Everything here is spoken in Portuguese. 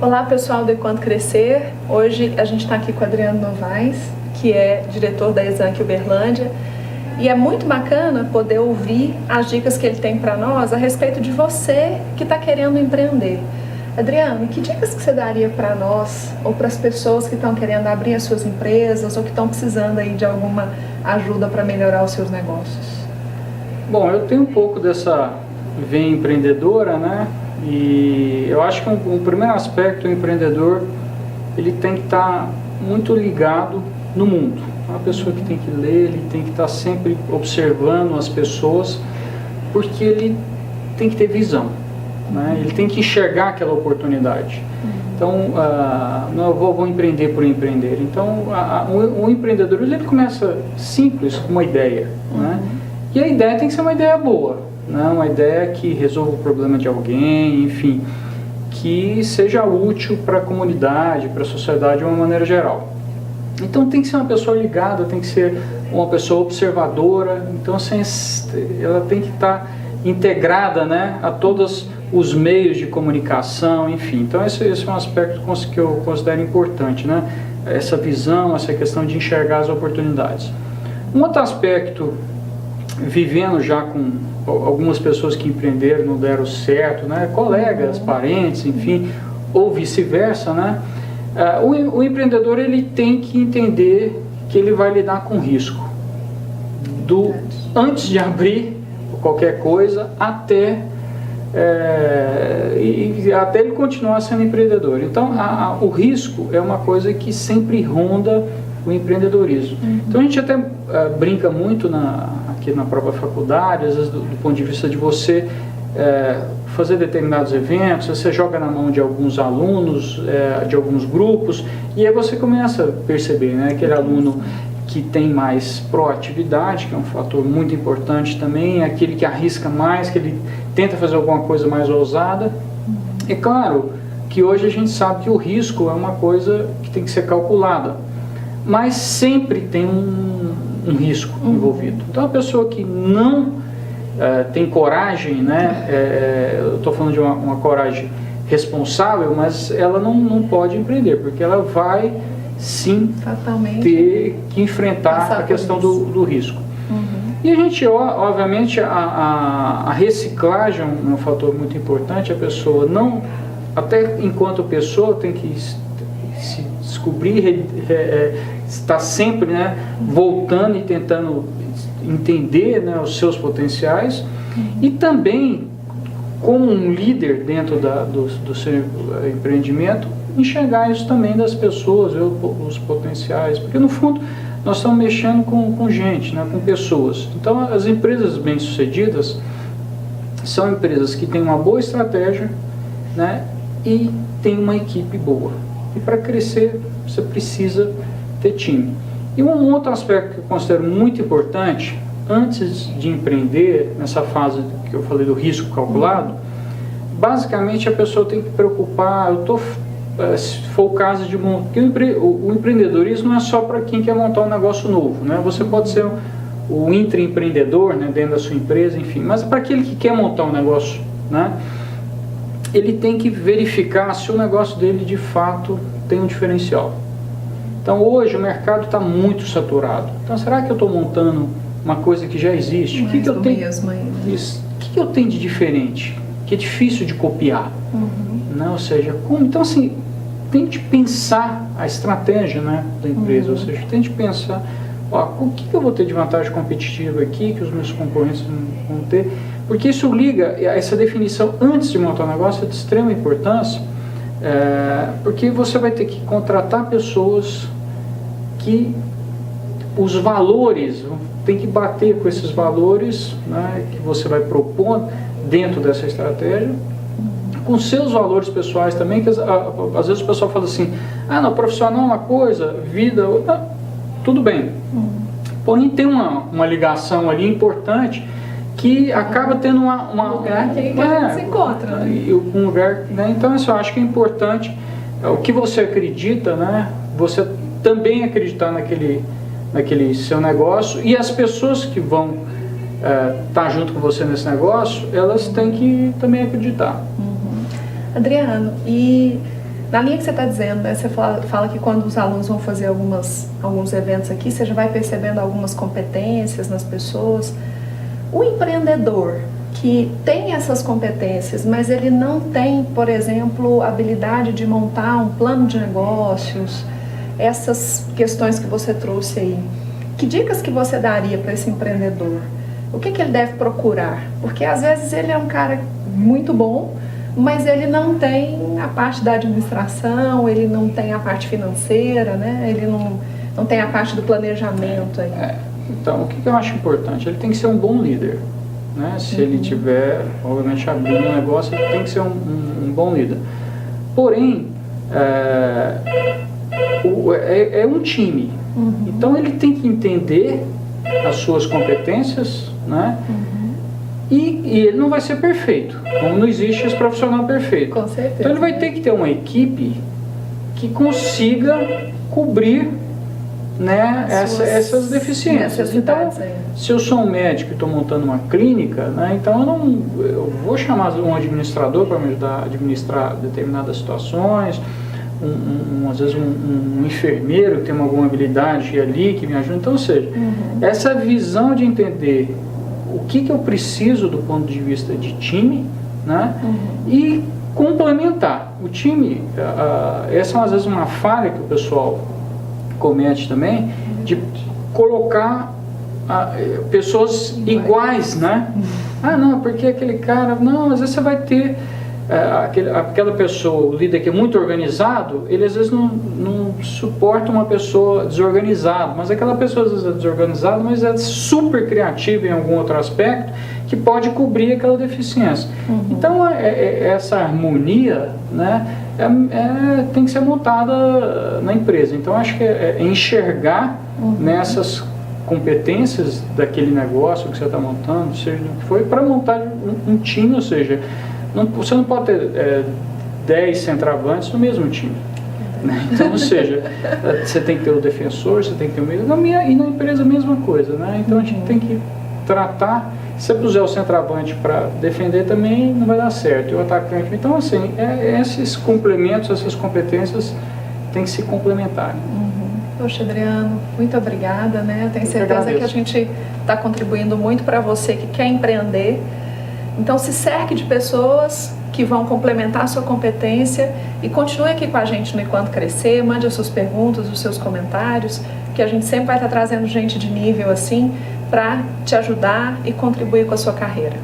Olá pessoal do Enquanto Crescer, hoje a gente está aqui com o Adriano Novaes, que é diretor da Exanc Uberlândia, e é muito bacana poder ouvir as dicas que ele tem para nós a respeito de você que está querendo empreender. Adriano, que dicas que você daria para nós ou para as pessoas que estão querendo abrir as suas empresas ou que estão precisando aí de alguma ajuda para melhorar os seus negócios? Bom, eu tenho um pouco dessa veia empreendedora, né? E eu acho que um primeiro aspecto do empreendedor, ele tem que estar muito ligado no mundo. É uma pessoa que tem que ler, ele tem que estar sempre observando as pessoas, porque ele tem que ter visão, né? Ele tem que enxergar aquela oportunidade. Então, não eu vou empreender por empreender. Então, o empreendedorismo ele começa simples, com uma ideia, né? E a ideia tem que ser uma ideia boa. Não, uma ideia que resolva o problema de alguém, enfim, que seja útil para a comunidade, para a sociedade de uma maneira geral. Então tem que ser uma pessoa ligada, tem que ser uma pessoa observadora, então assim, ela tem que estar integrada, né, a todos os meios de comunicação, enfim. Então esse é um aspecto que eu considero importante, né, essa visão, essa questão de enxergar as oportunidades. Um outro aspecto, vivendo já com algumas pessoas que empreenderam não deram certo, né? Colegas, parentes, enfim, ou vice-versa, né? O empreendedor ele tem que entender que ele vai lidar com risco antes de abrir qualquer coisa até ele continuar sendo empreendedor. Então o risco é uma coisa que sempre ronda o empreendedorismo. Então a gente até brinca muito aqui na própria faculdade, às vezes do ponto de vista de você fazer determinados eventos, você joga na mão de alguns alunos, de alguns grupos, e aí você começa a perceber, né, aquele aluno que tem mais proatividade, que é um fator muito importante também, aquele que arrisca mais, que ele tenta fazer alguma coisa mais ousada. É claro que hoje a gente sabe que o risco é uma coisa que tem que ser calculada, mas sempre tem um risco envolvido. Então a pessoa que não tem coragem, né, eu estou falando de uma coragem responsável, mas ela não pode empreender, porque ela vai sim fatalmente ter que enfrentar a questão do risco. E a gente, obviamente, a reciclagem é um fator muito importante. A pessoa não, até enquanto pessoa, tem que se descobrir, está sempre, né, voltando e tentando entender, né, os seus potenciais, e também como um líder dentro do seu empreendimento, enxergar isso também das pessoas, os potenciais, porque no fundo nós estamos mexendo com gente, né, com pessoas. Então as empresas bem-sucedidas são empresas que têm uma boa estratégia, né, e tem uma equipe boa. E para crescer você precisa ter time. E um outro aspecto que eu considero muito importante, antes de empreender, nessa fase que eu falei do risco calculado, basicamente a pessoa tem que preocupar, se for o caso de montar, porque o empreendedorismo não é só para quem quer montar um negócio novo, né? Você pode ser o intraempreendedor, né, dentro da sua empresa, enfim, mas para aquele que quer montar um negócio, né, ele tem que verificar se o negócio dele de fato tem um diferencial. Então hoje o mercado está muito saturado. Então será que eu estou montando uma coisa que já existe? O que eu tenho de diferente? Que é difícil de copiar, né? Ou seja, então assim, tente pensar a estratégia, né, da empresa, ou seja, tente pensar, o que eu vou ter de vantagem competitiva aqui, que os meus concorrentes não vão ter, porque isso liga, essa definição antes de montar um negócio é de extrema importância, porque você vai ter que contratar pessoas que os valores, tem que bater com esses valores, né, que você vai propor dentro dessa estratégia, com seus valores pessoais também, que às vezes o pessoal fala assim, não, profissional é uma coisa, vida outra, tudo bem. Porém tem uma ligação ali importante que acaba tendo um lugar que a gente se encontra, né? Um lugar, né? Então isso eu acho que é importante, o que você acredita, né? Você também acreditar naquele seu negócio, e as pessoas que vão estar junto com você nesse negócio, elas têm que também acreditar. Adriano, e Na linha que você está dizendo, né, você fala que quando os alunos vão fazer alguns eventos aqui, você já vai percebendo algumas competências nas pessoas. O empreendedor que tem essas competências, mas ele não tem, por exemplo, a habilidade de montar um plano de negócios, essas questões que você trouxe aí, que dicas que você daria para esse empreendedor? O que ele deve procurar? Porque às vezes ele é um cara muito bom, mas ele não tem a parte da administração, ele não tem a parte financeira, né? Ele não tem a parte do planejamento aí. Então, o que eu acho importante? Ele tem que ser um bom líder, né? Se ele tiver, obviamente, abrindo um negócio, ele tem que ser um bom líder. Porém, é um time. Então, ele tem que entender as suas competências, né? E ele não vai ser perfeito, como não existe esse profissional perfeito. Com certeza. Então ele vai ter que ter uma equipe que consiga cobrir, né, essas deficiências. Então, se eu sou um médico e estou montando uma clínica, né, então eu vou chamar um administrador para me ajudar a administrar determinadas situações, às vezes um enfermeiro que tem alguma habilidade ali que me ajuda. Então, ou seja, essa visão de entender o que eu preciso do ponto de vista de time, né? E complementar o time. Essa é às vezes uma falha que o pessoal comete também, de colocar pessoas iguais, né? Não, porque aquele cara... Não, às vezes você vai ter aquela pessoa, o líder que é muito organizado, ele às vezes não suporta uma pessoa desorganizada, mas aquela pessoa às vezes é desorganizada, mas é super criativa em algum outro aspecto que pode cobrir aquela deficiência. Então essa harmonia, né, tem que ser montada na empresa. Então acho que é enxergar nessas competências daquele negócio que você está montando, seja do que foi, para montar um time, ou seja, você não pode ter 10 centroavantes no mesmo time, né? Então, ou seja, você tem que ter o defensor, você tem que ter o meio, e na empresa a mesma coisa, né? Então a gente tem que tratar, se você puser o centroavante para defender também não vai dar certo, e o atacante. Então, assim, esses complementos, essas competências têm que se complementarem. Poxa, Adriano, muito obrigada, né? Eu tenho certeza que a gente está contribuindo muito para você que quer empreender. Então, se cerque de pessoas que vão complementar a sua competência e continue aqui com a gente no Enquanto Crescer, mande as suas perguntas, os seus comentários, que a gente sempre vai estar trazendo gente de nível assim para te ajudar e contribuir com a sua carreira.